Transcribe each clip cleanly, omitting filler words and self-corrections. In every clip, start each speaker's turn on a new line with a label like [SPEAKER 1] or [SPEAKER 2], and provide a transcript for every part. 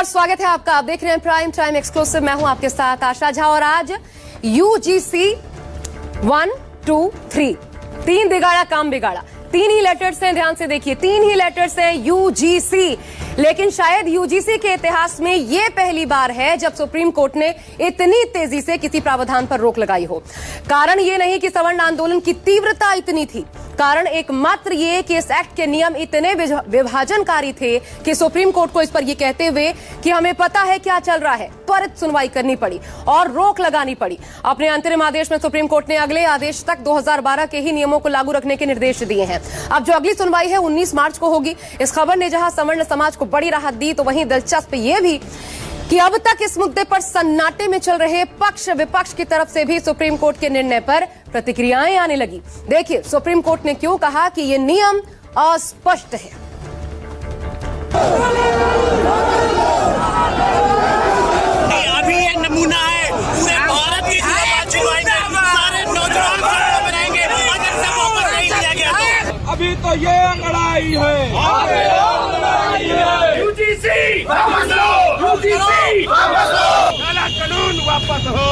[SPEAKER 1] स्वागत है आपका। आप देख रहे हैं प्राइम टाइम एक्सक्लूसिव। मैं हूं आपके साथ आशा झा और आज UGC 1, 2, 3 तीन बिगाड़ा काम बिगाड़ा। तीन ही लेटर्स हैं, ध्यान से देखिए, तीन ही लेटर्स हैं UGC। लेकिन शायद UGC के इतिहास में यह पहली बार है जब सुप्रीम कोर्ट ने इतनी तेजी से किसी प्रावधान पर रोक लगाई हो। कारण यह नहीं कि सवर्ण आंदोलन की तीव्रता इतनी थी, कारण एकमात्र ये कि इस एक्ट के नियम इतने विभाजनकारी थे कि सुप्रीम कोर्ट को इस पर यह कहते हुए कि हमें पता है क्या चल रहा है, त्वरित सुनवाई करनी पड़ी और रोक लगानी पड़ी। अपने अंतरिम आदेश में सुप्रीम कोर्ट ने अगले आदेश तक 2012 के ही नियमों को लागू रखने के निर्देश दिए हैं। अब जो अगली सुनवाई है 19 मार्च को होगी। इस खबर ने जहां सवर्ण समाज को बड़ी राहत दी, तो वहीं दिलचस्प यह भी कि अब तक इस मुद्दे पर सन्नाटे में चल रहे पक्ष विपक्ष की तरफ से भी सुप्रीम कोर्ट के निर्णय पर प्रतिक्रियाएं आने लगी। देखिए सुप्रीम कोर्ट ने क्यों कहा कि यह नियम अस्पष्ट है।
[SPEAKER 2] अभी ये नमूना है पूरे भारत की सारे नौजवान बनाएंगे अगर सब वापस नहीं लिया गया तो।
[SPEAKER 3] अभी तो ये लड़ाई है।
[SPEAKER 2] UGC वापस लो, UGC वापस लो, काला कानून वापस हो,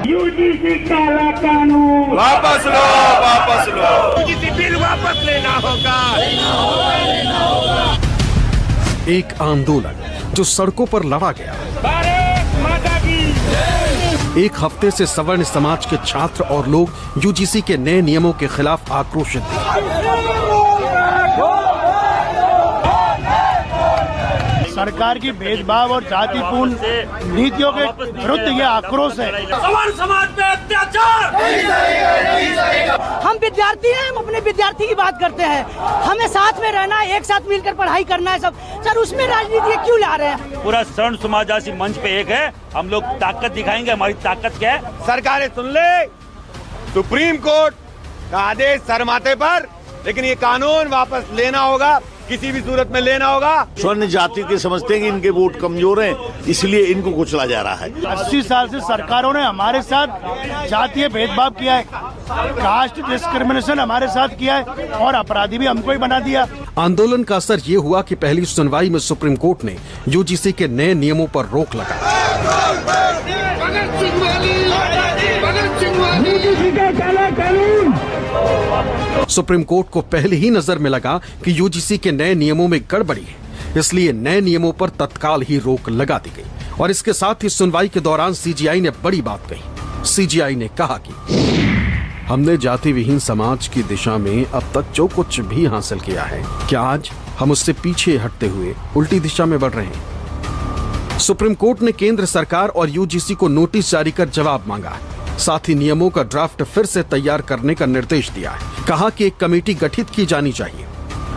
[SPEAKER 3] UGC काला कानून
[SPEAKER 4] वापस लो, वापस लो।
[SPEAKER 2] UGC बिल वापस लेना होगा।
[SPEAKER 5] एक आंदोलन जो सड़कों पर लड़ा गया।
[SPEAKER 3] भारत माता की।
[SPEAKER 5] एक हफ्ते से सवर्ण समाज के छात्र और लोग UGC के नए नियमों के खिलाफ आक्रोशित थे।
[SPEAKER 6] सरकार की भेदभाव और जातिपूर्ण नीतियों के विरुद्ध ये आक्रोश है।
[SPEAKER 2] सवर्ण समाज पे अत्याचार।
[SPEAKER 7] हम विद्यार्थी हैं, हम अपने विद्यार्थी की बात करते हैं। हमें साथ में रहना है, एक साथ मिलकर पढ़ाई करना है सब। सर उसमें राजनीति क्यों ला रहे हैं?
[SPEAKER 8] पूरा सवर्ण समाज आसी मंच पे एक है, हम लोग ताकत दिखाएंगे। हमारी ताकत क्या है?
[SPEAKER 4] सरकारें सुन ले, सुप्रीम कोर्ट का आदेश सर माथे पर, लेकिन ये कानून वापस लेना होगा, किसी भी सूरत में लेना होगा।
[SPEAKER 9] स्वर्ण जाति के समझते हैं कि इनके वोट कमजोर हैं, इसलिए इनको कुचला जा रहा है।
[SPEAKER 6] 80 साल से सरकारों ने हमारे साथ जातीय भेदभाव किया है, कास्ट डिस्क्रिमिनेशन हमारे साथ किया है और अपराधी भी हमको ही बना दिया।
[SPEAKER 5] आंदोलन का असर ये हुआ कि पहली सुनवाई में सुप्रीम कोर्ट ने UGC के नए नियमों पर रोक लगाई। सुप्रीम कोर्ट को पहले ही नजर में लगा कि UGC के नए नियमों में गड़बड़ी है, इसलिए नए नियमों पर तत्काल ही रोक लगा दी गई। और इसके साथ ही सुनवाई के दौरान CGI ने बड़ी बात कही। CGI ने कहा कि हमने जाति विहीन समाज की दिशा में अब तक जो कुछ भी हासिल किया है, क्या आज हम उससे पीछे हटते हुए उल्टी दिशा में बढ़ रहे हैं? सुप्रीम कोर्ट ने केंद्र सरकार और UGC को नोटिस जारी कर जवाब मांगा है। साथ ही नियमों का ड्राफ्ट फिर से तैयार करने का निर्देश दिया है। कहा कि एक कमेटी गठित की जानी चाहिए।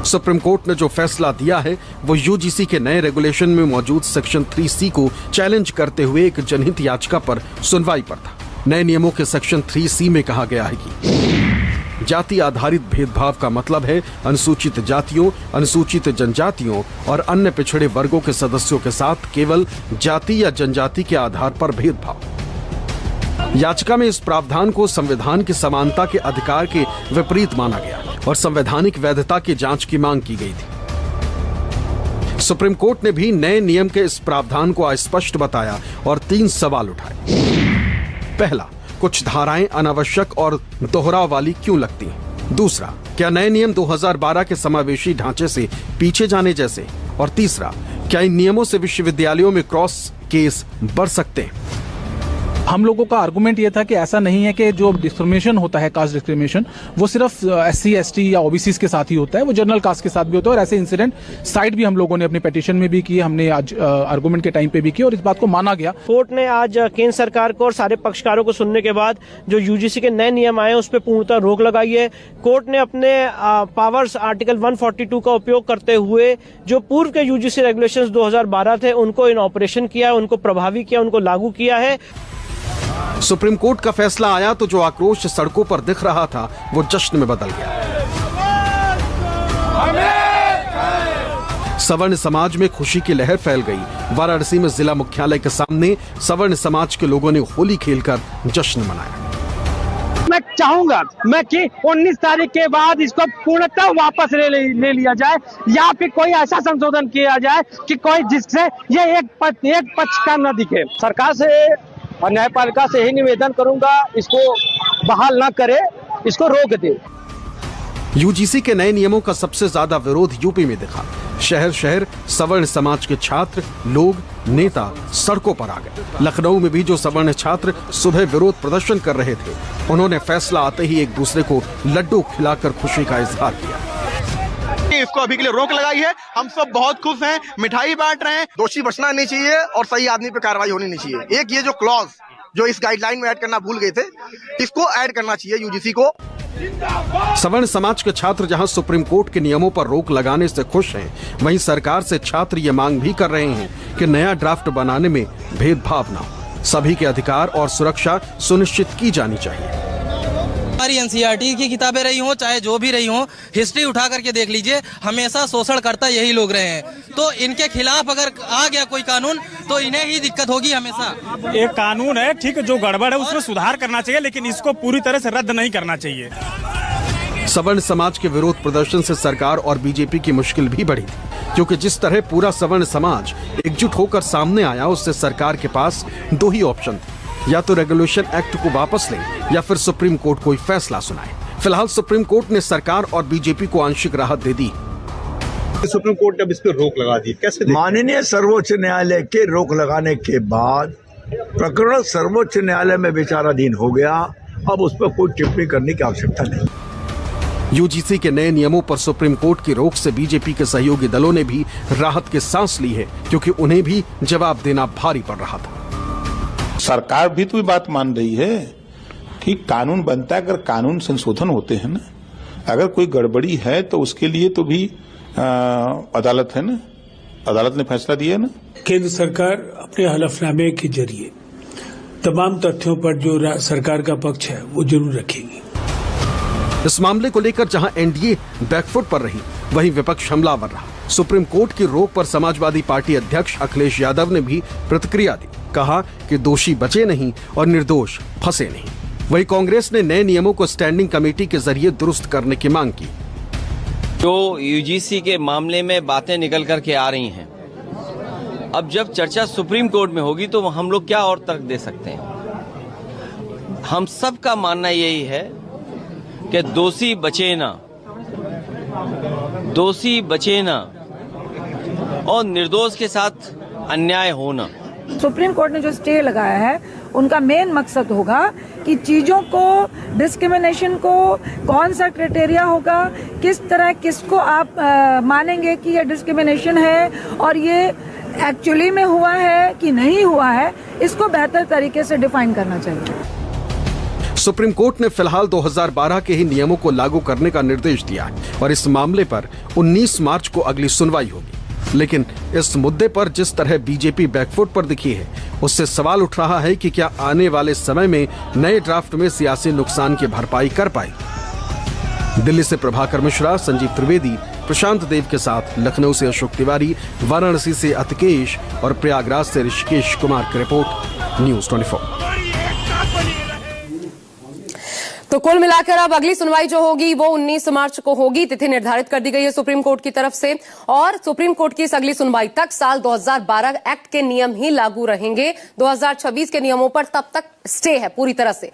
[SPEAKER 5] सुप्रीम कोर्ट ने जो फैसला दिया है वो UGC के नए रेगुलेशन में मौजूद सेक्शन 3C को चैलेंज करते हुए एक जनहित याचिका पर सुनवाई पर था। नए नियमों के सेक्शन 3C में कहा गया है कि जाति आधारित भेदभाव का मतलब है अनुसूचित जातियों, अनुसूचित जनजातियों और अन्य पिछड़े वर्गों के सदस्यों के साथ केवल जाति या जनजाति के आधार पर भेदभाव। याचिका में इस प्रावधान को संविधान की समानता के अधिकार के विपरीत माना गया और संवैधानिक वैधता की जांच की मांग की गई थी। सुप्रीम कोर्ट ने भी नए नियम के इस प्रावधान को अस्पष्ट बताया और 3 सवाल उठाए। पहला, कुछ धाराएं अनावश्यक और दोहराव वाली क्यों लगती हैं? दूसरा, क्या नए नियम 2012 के समावेशी ढांचे से पीछे जाने जैसे? और तीसरा, क्या इन नियमों से विश्वविद्यालयों में क्रॉस केस बढ़ सकते हैं?
[SPEAKER 10] हम लोगों का आर्गुमेंट ये था कि ऐसा नहीं है कि जो डिस्क्रिमिनेशन होता है, कास्ट डिस्क्रिमिनेशन, वो सिर्फ SC, ST या OBCs के साथ ही होता है, वो जनरल कास्ट के साथ भी होता है। और ऐसे इंसिडेंट साइड भी हम लोगों ने अपने पिटीशन में भी किए, हमने आज आर्गुमेंट के टाइम पे भी किया और इस बात को माना गया।
[SPEAKER 11] कोर्ट ने आज केंद्र सरकार को और सारे पक्षकारों को सुनने के बाद जो UGC के नए नियम आए उस पर पूर्णतः रोक लगाई है। कोर्ट ने अपने पावर्स आर्टिकल 142 का उपयोग करते हुए जो पूर्व के UGC रेगुलेशंस 2012 थे उनको इन ऑपरेशन किया, उनको प्रभावी किया, उनको लागू किया है।
[SPEAKER 5] सुप्रीम कोर्ट का फैसला आया तो जो आक्रोश सड़कों पर दिख रहा था वो जश्न में बदल गया। सवर्ण समाज में खुशी की लहर फैल गई। वाराणसी में जिला मुख्यालय के सामने सवर्ण समाज के लोगों ने होली खेलकर जश्न मनाया।
[SPEAKER 7] मैं
[SPEAKER 11] चाहूंगा मैं कि 19 तारीख के बाद इसको पूर्णतः वापस ले लिया जाए, या फिर कोई ऐसा संशोधन किया जाए कि कोई जिससे ये एक पक्ष का न दिखे। सरकार से और न्यायपालिका से ही निवेदन करूंगा, इसको बहाल न करे, इसको रोक दे।
[SPEAKER 5] यूजीसी के नए नियमों का सबसे ज्यादा विरोध यूपी में दिखा। शहर शहर सवर्ण समाज के छात्र, लोग, नेता सड़कों पर आ गए। लखनऊ में भी जो सवर्ण छात्र सुबह विरोध प्रदर्शन कर रहे थे, उन्होंने फैसला आते ही एक दूसरे को लड्डू खिलाकर खुशी का इजहार किया।
[SPEAKER 6] इसको अभी के लिए रोक लगाई है। हम सब बहुत खुश हैं, मिठाई बांट रहे हैं। दोषी बचना नहीं चाहिए और सही आदमी पे कार्रवाई होनी नहीं चाहिए। एक ये जो क्लॉज जो इस गाइडलाइन में ऐड करना भूल गए थे, इसको ऐड करना चाहिए यूजीसी को।
[SPEAKER 5] सवर्ण समाज के छात्र जहां सुप्रीम कोर्ट के नियमों पर रोक लगाने से खुश हैं, वहीं सरकार से छात्र ये मांग भी कर रहे हैं कि नया ड्राफ्ट बनाने में भेदभाव न हो, सभी के अधिकार और सुरक्षा सुनिश्चित की जानी चाहिए।
[SPEAKER 12] हमारी एनसीईआरटी की किताबें रही हों, चाहे जो भी रही हों, हिस्ट्री उठा करके देख लीजिए, हमेशा शोषण करता यही लोग रहे हैं। तो इनके खिलाफ अगर आ गया कोई कानून तो इन्हें ही दिक्कत होगी हमेशा।
[SPEAKER 3] एक कानून है, ठीक है, जो गड़बड़ है उसमें सुधार करना चाहिए, लेकिन इसको पूरी तरह से रद्द नहीं करना चाहिए।
[SPEAKER 5] सवर्ण समाज के विरोध प्रदर्शन से सरकार और बीजेपी की मुश्किल भी बढ़ी थी, क्योंकि जिस तरह पूरा सवर्ण समाज एकजुट होकर सामने आया, उससे सरकार के पास दो ही ऑप्शन थे, या तो रेगुलेशन एक्ट को वापस लें या फिर सुप्रीम कोर्ट कोई फैसला सुनाए। फिलहाल सुप्रीम कोर्ट ने सरकार और बीजेपी को आंशिक राहत दे दी।
[SPEAKER 4] सुप्रीम कोर्ट ने अब इस पर रोक लगा दी, कैसे?
[SPEAKER 9] माननीय सर्वोच्च न्यायालय के रोक लगाने के बाद प्रकरण सर्वोच्च न्यायालय में विचाराधीन हो गया। अब उस पर कोई टिप्पणी करने की आवश्यकता नहीं।
[SPEAKER 5] यूजीसी के नए नियमों पर सुप्रीम कोर्ट की रोक से बीजेपी के सहयोगी दलों ने भी राहत की सांस ली है, क्योंकि उन्हें भी जवाब देना भारी पड़ रहा था।
[SPEAKER 13] सरकार भी तो ये बात मान रही है कि कानून बनता है, अगर कानून संशोधन होते हैं ना, अगर कोई गड़बड़ी है तो उसके लिए तो भी अदालत है ना, अदालत ने फैसला दिया है ना।
[SPEAKER 3] केंद्र सरकार अपने हलफनामे के जरिए तमाम तथ्यों पर जो सरकार का पक्ष है वो जरूर रखेगी।
[SPEAKER 5] इस मामले को लेकर जहां एनडीए बैकफुट पर रही, वहीं विपक्ष हमलावर रहा। सुप्रीम कोर्ट की रोक पर समाजवादी पार्टी अध्यक्ष अखिलेश यादव ने भी प्रतिक्रिया दी, कहा कि दोषी बचे नहीं और निर्दोष फंसे नहीं। वहीं कांग्रेस ने नए नियमों को स्टैंडिंग कमेटी के जरिए दुरुस्त करने की मांग की।
[SPEAKER 12] जो यूजीसी के मामले में बातें निकल करके आ रही हैं, अब जब चर्चा सुप्रीम कोर्ट में होगी तो हम लोग क्या और तर्क दे सकते हैं। हम सब का मानना यही है कि दोषी बचे ना, दोषी बचे ना और निर्दोष के साथ अन्याय होना।
[SPEAKER 7] सुप्रीम कोर्ट ने जो स्टे लगाया है, उनका मेन मकसद होगा कि चीजों को, डिस्क्रिमिनेशन को, कौन सा क्राइटेरिया होगा, किस तरह किसको आप मानेंगे कि ये डिस्क्रिमिनेशन है और ये एक्चुअली में हुआ है कि नहीं हुआ है, इसको बेहतर तरीके से डिफाइन करना चाहिए।
[SPEAKER 5] सुप्रीम कोर्ट ने फिलहाल 2012 के ही नियमों को लागू करने का निर्देश दिया है और इस मामले पर 19 मार्च को अगली सुनवाई होगी। लेकिन इस मुद्दे पर जिस तरह बीजेपी बैकफुट पर दिखी है, उससे सवाल उठ रहा है कि क्या आने वाले समय में नए ड्राफ्ट में सियासी नुकसान की भरपाई कर पाएगी। दिल्ली से प्रभाकर मिश्रा, संजीव त्रिवेदी, प्रशांत देव के साथ लखनऊ से अशोक तिवारी, वाराणसी से अतकेश और प्रयागराज से ऋषिकेश कुमार की रिपोर्ट, न्यूज़ 24।
[SPEAKER 1] तो कुल मिलाकर अब अगली सुनवाई जो होगी वो 19 मार्च को होगी। तिथि निर्धारित कर दी गई है सुप्रीम कोर्ट की तरफ से और सुप्रीम कोर्ट की इस अगली सुनवाई तक साल 2012 एक्ट के नियम ही लागू रहेंगे। 2026 के नियमों पर तब तक स्टे है पूरी तरह से।